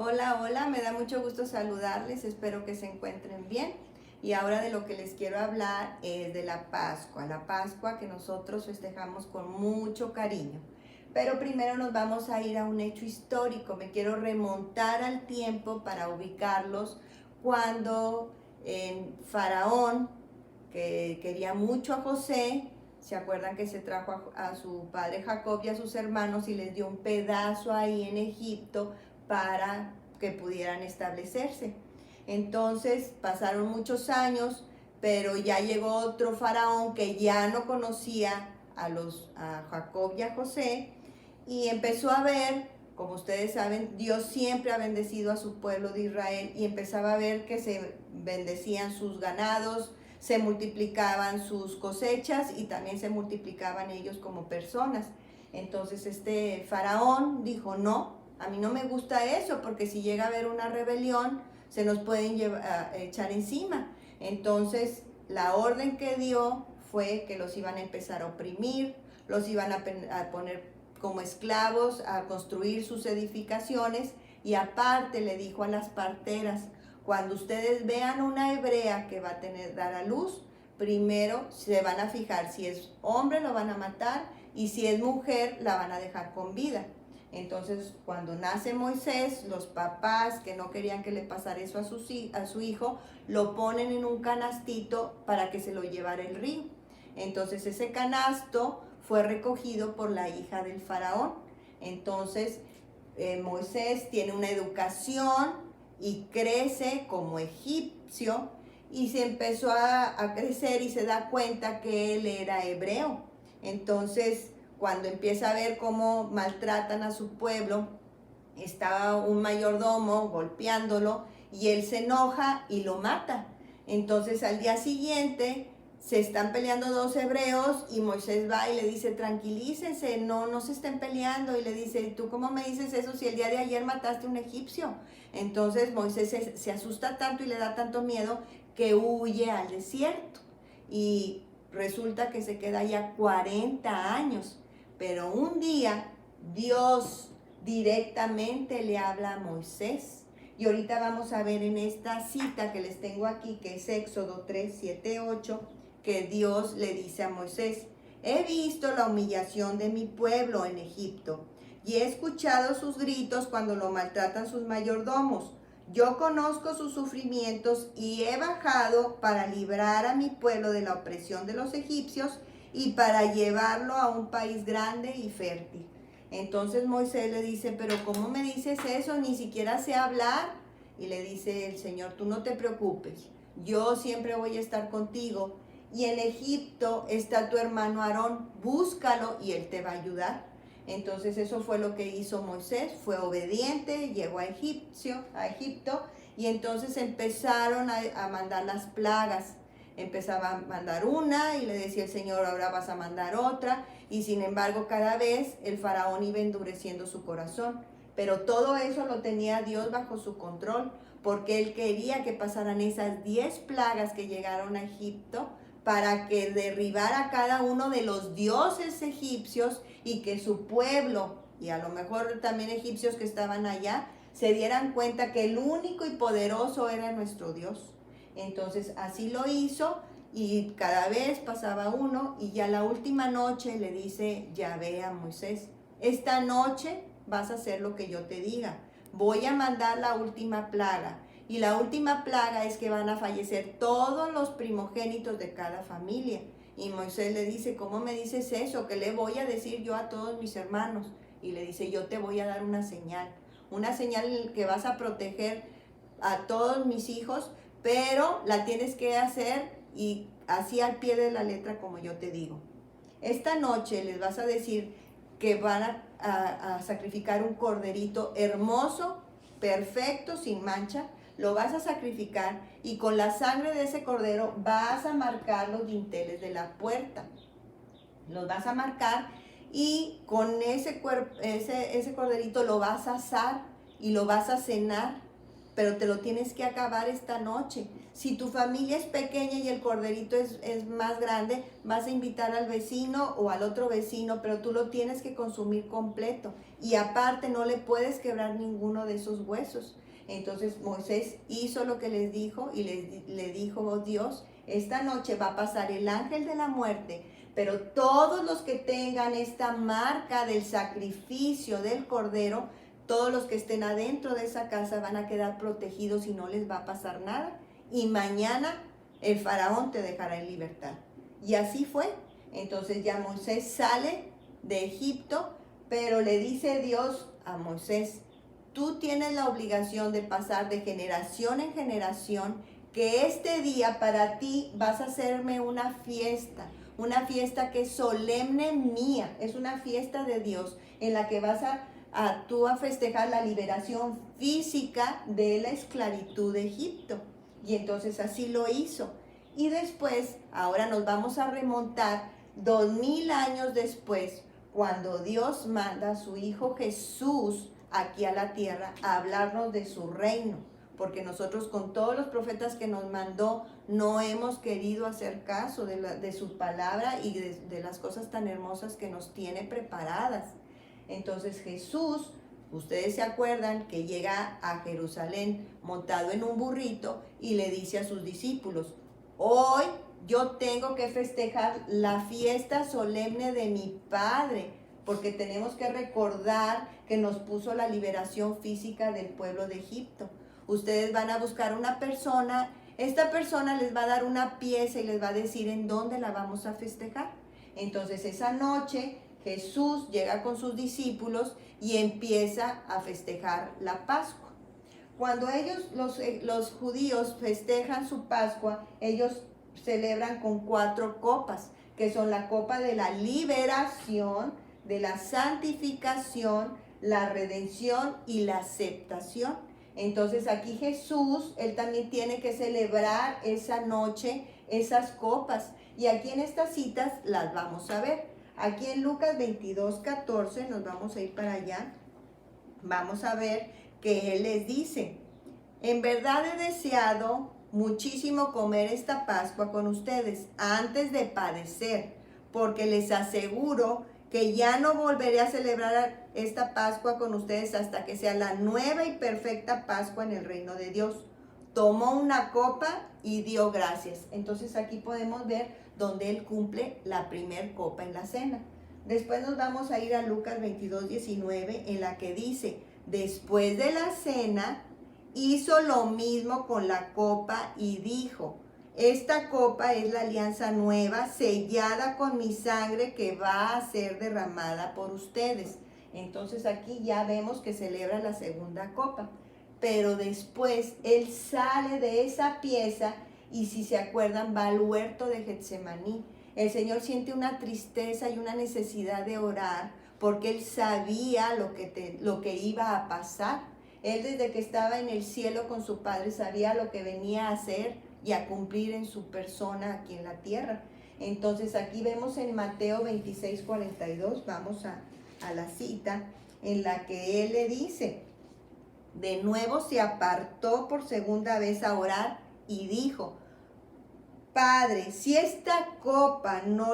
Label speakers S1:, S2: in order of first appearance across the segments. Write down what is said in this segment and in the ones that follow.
S1: Hola, hola, me da mucho gusto saludarles, espero que se encuentren bien. Y ahora de lo que les quiero hablar es de la Pascua que nosotros festejamos con mucho cariño. Pero primero nos vamos a ir a un hecho histórico, me quiero remontar al tiempo para ubicarlos cuando Faraón, que quería mucho a José, se acuerdan que se trajo a su padre Jacob y a sus hermanos y les dio un pedazo ahí en Egipto para que pudieran establecerse. Entonces pasaron muchos años, pero ya llegó otro faraón que ya no conocía a Jacob y a José y empezó a ver, como ustedes saben, Dios siempre ha bendecido a su pueblo de Israel y empezaba a ver que se bendecían sus ganados, se multiplicaban sus cosechas y también se multiplicaban ellos como personas. Entonces este faraón dijo, no, a mí no me gusta eso, porque si llega a haber una rebelión, se nos pueden echar encima. Entonces la orden que dio fue que los iban a empezar a oprimir, los iban a poner como esclavos, a construir sus edificaciones, y aparte le dijo a las parteras, cuando ustedes vean una hebrea que va a dar a luz, primero se van a fijar si es hombre lo van a matar y si es mujer la van a dejar con vida. Entonces cuando nace Moisés, los papás que no querían que le pasara eso a su hijo, lo ponen en un canastito para que se lo llevara el río. Entonces ese canasto fue recogido por la hija del faraón. Entonces Moisés tiene una educación y crece como egipcio y se empezó a crecer y se da cuenta que él era hebreo. Entonces, cuando empieza a ver cómo maltratan a su pueblo, estaba un mayordomo golpeándolo y él se enoja y lo mata. Entonces, al día siguiente se están peleando dos hebreos y Moisés va y le dice, tranquilícense, no se estén peleando. Y le dice, ¿tú cómo me dices eso si el día de ayer mataste a un egipcio? Entonces Moisés se asusta tanto y le da tanto miedo que huye al desierto. Y resulta que se queda ya 40 años. Pero un día Dios directamente le habla a Moisés. Y ahorita vamos a ver en esta cita que les tengo aquí, que es Éxodo 3, 7, 8, que Dios le dice a Moisés, he visto la humillación de mi pueblo en Egipto y he escuchado sus gritos cuando lo maltratan sus mayordomos. Yo conozco sus sufrimientos y he bajado para librar a mi pueblo de la opresión de los egipcios y para llevarlo a un país grande y fértil. Entonces Moisés le dice, pero ¿cómo me dices eso? Ni siquiera sé hablar. Y le dice el Señor, tú no te preocupes, yo siempre voy a estar contigo. Y en Egipto está tu hermano Aarón, búscalo y él te va a ayudar. Entonces eso fue lo que hizo Moisés, fue obediente, llegó a Egipto, y entonces empezaron a mandar las plagas. Empezaba a mandar una y le decía el Señor, ahora vas a mandar otra, y sin embargo cada vez el faraón iba endureciendo su corazón. Pero todo eso lo tenía Dios bajo su control, porque él quería que pasaran esas 10 plagas que llegaron a Egipto para que derribara cada uno de los dioses egipcios y que su pueblo, y a lo mejor también egipcios que estaban allá, se dieran cuenta que el único y poderoso era nuestro Dios. Entonces así lo hizo y cada vez pasaba uno y ya la última noche le dice Yahvé a Moisés, esta noche vas a hacer lo que yo te diga, voy a mandar la última plaga. Y la última plaga es que van a fallecer todos los primogénitos de cada familia. Y Moisés le dice, ¿cómo me dices eso? ¿Qué le voy a decir yo a todos mis hermanos? Y le dice, yo te voy a dar una señal que vas a proteger a todos mis hijos, pero la tienes que hacer y así al pie de la letra como yo te digo. Esta noche les vas a decir que van a sacrificar un corderito hermoso, perfecto, sin mancha. Lo vas a sacrificar y con la sangre de ese cordero vas a marcar los dinteles de la puerta. Los vas a marcar y con ese corderito lo vas a asar y lo vas a cenar. pero te lo tienes que acabar esta noche. Si tu familia es pequeña y el corderito es más grande, vas a invitar al vecino o al otro vecino, pero tú lo tienes que consumir completo. Y aparte no le puedes quebrar ninguno de esos huesos. Entonces Moisés hizo lo que les dijo y le dijo, oh Dios, esta noche va a pasar el ángel de la muerte, pero todos los que tengan esta marca del sacrificio del cordero, todos los que estén adentro de esa casa van a quedar protegidos y no les va a pasar nada. Y mañana el faraón te dejará en libertad. Y así fue. Entonces ya Moisés sale de Egipto, pero le dice Dios a Moisés, tú tienes la obligación de pasar de generación en generación, que este día para ti vas a hacerme una fiesta que es solemne mía, es una fiesta de Dios en la que vas tú a festejar la liberación física de la esclavitud de Egipto. Y entonces así lo hizo. Y después, ahora nos vamos a remontar 2000 años después, cuando Dios manda a su Hijo Jesús aquí a la tierra a hablarnos de su reino. Porque nosotros con todos los profetas que nos mandó no hemos querido hacer caso de su palabra y de las cosas tan hermosas que nos tiene preparadas. Entonces Jesús, ustedes se acuerdan que llega a Jerusalén montado en un burrito y le dice a sus discípulos, hoy yo tengo que festejar la fiesta solemne de mi Padre, porque tenemos que recordar que nos puso la liberación física del pueblo de Egipto. Ustedes van a buscar una persona, esta persona les va a dar una pieza y les va a decir en dónde la vamos a festejar. Entonces esa noche Jesús llega con sus discípulos y empieza a festejar la Pascua. Cuando ellos, los judíos, festejan su Pascua, ellos celebran con 4 copas, que son la copa de la liberación, de la santificación, la redención y la aceptación. Entonces aquí Jesús, él también tiene que celebrar esa noche esas copas. Y aquí en estas citas las vamos a ver. Aquí en Lucas 22:14, nos vamos a ir para allá, vamos a ver que él les dice, en verdad he deseado muchísimo comer esta Pascua con ustedes antes de padecer, porque les aseguro que ya no volveré a celebrar esta Pascua con ustedes hasta que sea la nueva y perfecta Pascua en el reino de Dios. Tomó una copa y dio gracias. Entonces aquí podemos ver donde él cumple la primer copa en la cena. Después nos vamos a ir a Lucas 22:19, en la que dice, después de la cena, hizo lo mismo con la copa y dijo, esta copa es la alianza nueva, sellada con mi sangre que va a ser derramada por ustedes. Entonces aquí ya vemos que celebra la segunda copa. Pero después él sale de esa pieza y si se acuerdan va al huerto de Getsemaní. El Señor siente una tristeza y una necesidad de orar porque él sabía lo que iba a pasar. Él desde que estaba en el cielo con su Padre sabía lo que venía a hacer y a cumplir en su persona aquí en la tierra. Entonces aquí vemos en Mateo 26:42, vamos a la cita en la que él le dice, de nuevo se apartó por segunda vez a orar y dijo, Padre, si esta copa no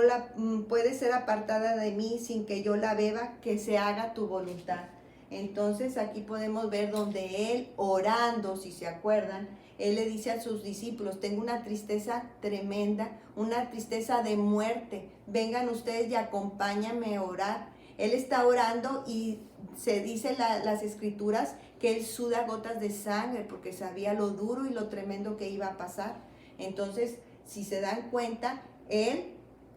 S1: puede ser apartada de mí sin que yo la beba, que se haga tu voluntad. Entonces aquí podemos ver donde él orando, si se acuerdan, él le dice a sus discípulos, tengo una tristeza tremenda, una tristeza de muerte, vengan ustedes y acompáñenme a orar. Él está orando y se dice las escrituras que él suda gotas de sangre porque sabía lo duro y lo tremendo que iba a pasar. Entonces, si se dan cuenta, él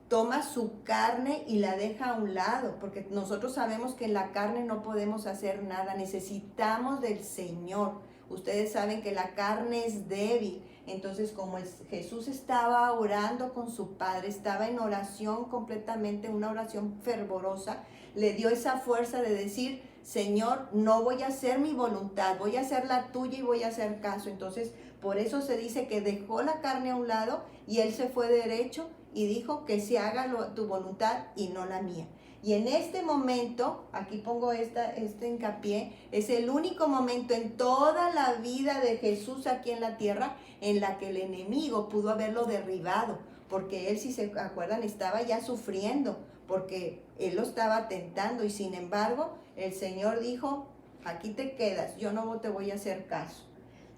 S1: toma su carne y la deja a un lado, porque nosotros sabemos que en la carne no podemos hacer nada, necesitamos del Señor. Ustedes saben que la carne es débil, entonces como Jesús estaba orando con su Padre, estaba en oración completamente, una oración fervorosa, le dio esa fuerza de decir, Señor, no voy a hacer mi voluntad, voy a hacer la tuya y voy a hacer caso. Entonces, por eso se dice que dejó la carne a un lado y él se fue derecho y dijo que se haga tu voluntad y no la mía. Y en este momento, aquí pongo este hincapié, es el único momento en toda la vida de Jesús aquí en la tierra en la que el enemigo pudo haberlo derribado, porque él, si se acuerdan, estaba ya sufriendo, porque él lo estaba tentando, y sin embargo, el Señor dijo, aquí te quedas, yo no te voy a hacer caso.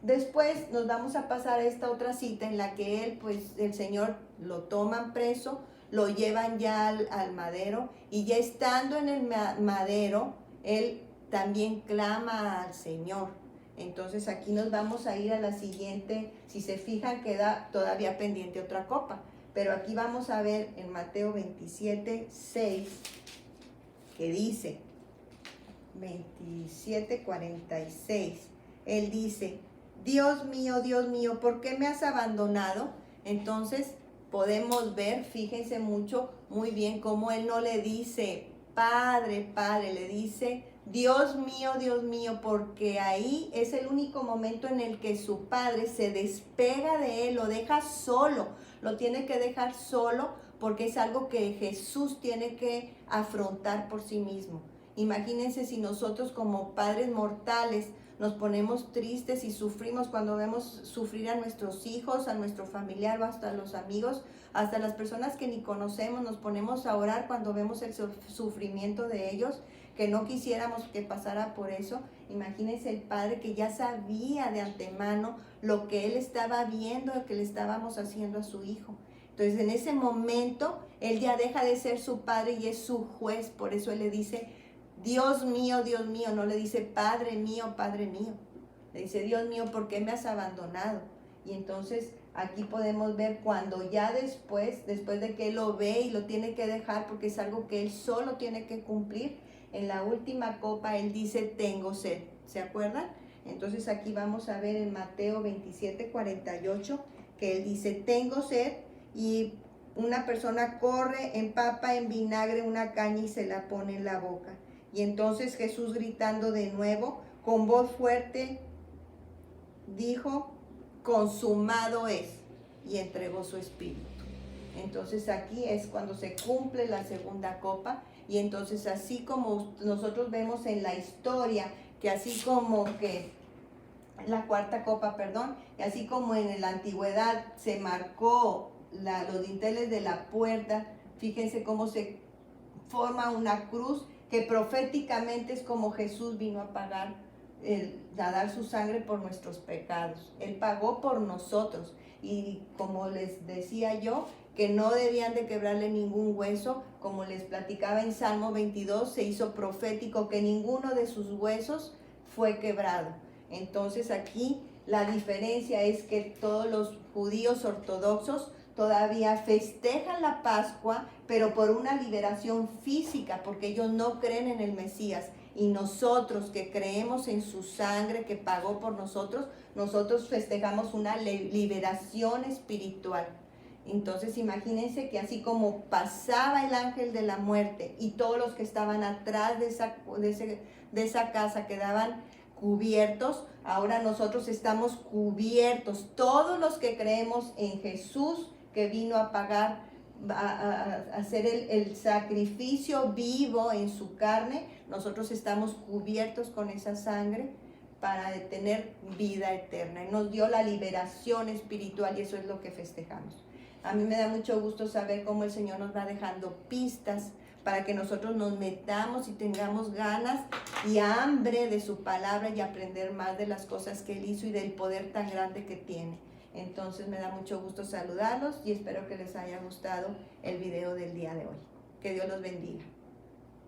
S1: Después nos vamos a pasar a esta otra cita en la que él, pues el Señor lo toman preso, lo llevan ya al madero, y ya estando en el madero, él también clama al Señor. Entonces aquí nos vamos a ir a la siguiente, si se fijan queda todavía pendiente otra copa, pero aquí vamos a ver en Mateo 27:6, que dice, 27:46, él dice, Dios mío, ¿por qué me has abandonado? Entonces podemos ver, fíjense muy bien cómo él no le dice, Padre, Padre, le dice, Dios mío, porque ahí es el único momento en el que su padre se despega de él, lo deja solo, lo tiene que dejar solo, porque es algo que Jesús tiene que afrontar por sí mismo. Imagínense si nosotros como padres mortales nos ponemos tristes y sufrimos cuando vemos sufrir a nuestros hijos, a nuestro familiar o hasta a los amigos, hasta las personas que ni conocemos, nos ponemos a orar cuando vemos el sufrimiento de ellos, que no quisiéramos que pasara por eso. Imagínense el padre que ya sabía de antemano lo que él estaba viendo, lo que le estábamos haciendo a su hijo. Entonces en ese momento él ya deja de ser su padre y es su juez, por eso él le dice, Dios mío, no le dice Padre mío, le dice Dios mío, ¿por qué me has abandonado? Y entonces aquí podemos ver cuando ya después de que él lo ve y lo tiene que dejar porque es algo que él solo tiene que cumplir, en la última copa él dice, tengo sed, ¿se acuerdan? Entonces aquí vamos a ver en Mateo 27:48 que él dice, tengo sed, y una persona corre, empapa en vinagre una caña y se la pone en la boca. Y entonces Jesús, gritando de nuevo, con voz fuerte, dijo, consumado es, y entregó su espíritu. Entonces aquí es cuando se cumple la segunda copa, y entonces así como nosotros vemos en la historia, que así como que la cuarta copa, perdón, y así como en la antigüedad se marcó los dinteles de la puerta, fíjense cómo se forma una cruz, que proféticamente es como Jesús vino a pagar, a dar su sangre por nuestros pecados. Él pagó por nosotros, y como les decía yo, que no debían de quebrarle ningún hueso, como les platicaba en Salmo 22, se hizo profético que ninguno de sus huesos fue quebrado. Entonces aquí la diferencia es que todos los judíos ortodoxos todavía festejan la Pascua, pero por una liberación física, porque ellos no creen en el Mesías. Y nosotros que creemos en su sangre que pagó por nosotros, nosotros festejamos una liberación espiritual. Entonces imagínense que así como pasaba el ángel de la muerte y todos los que estaban atrás de esa casa quedaban cubiertos, ahora nosotros estamos cubiertos, todos los que creemos en Jesús, que vino a pagar, a hacer el sacrificio vivo en su carne, nosotros estamos cubiertos con esa sangre para tener vida eterna. Y nos dio la liberación espiritual, y eso es lo que festejamos. A mí me da mucho gusto saber cómo el Señor nos va dejando pistas para que nosotros nos metamos y tengamos ganas y hambre de su palabra y aprender más de las cosas que Él hizo y del poder tan grande que tiene. Entonces me da mucho gusto saludarlos y espero que les haya gustado el video del día de hoy. Que Dios los bendiga.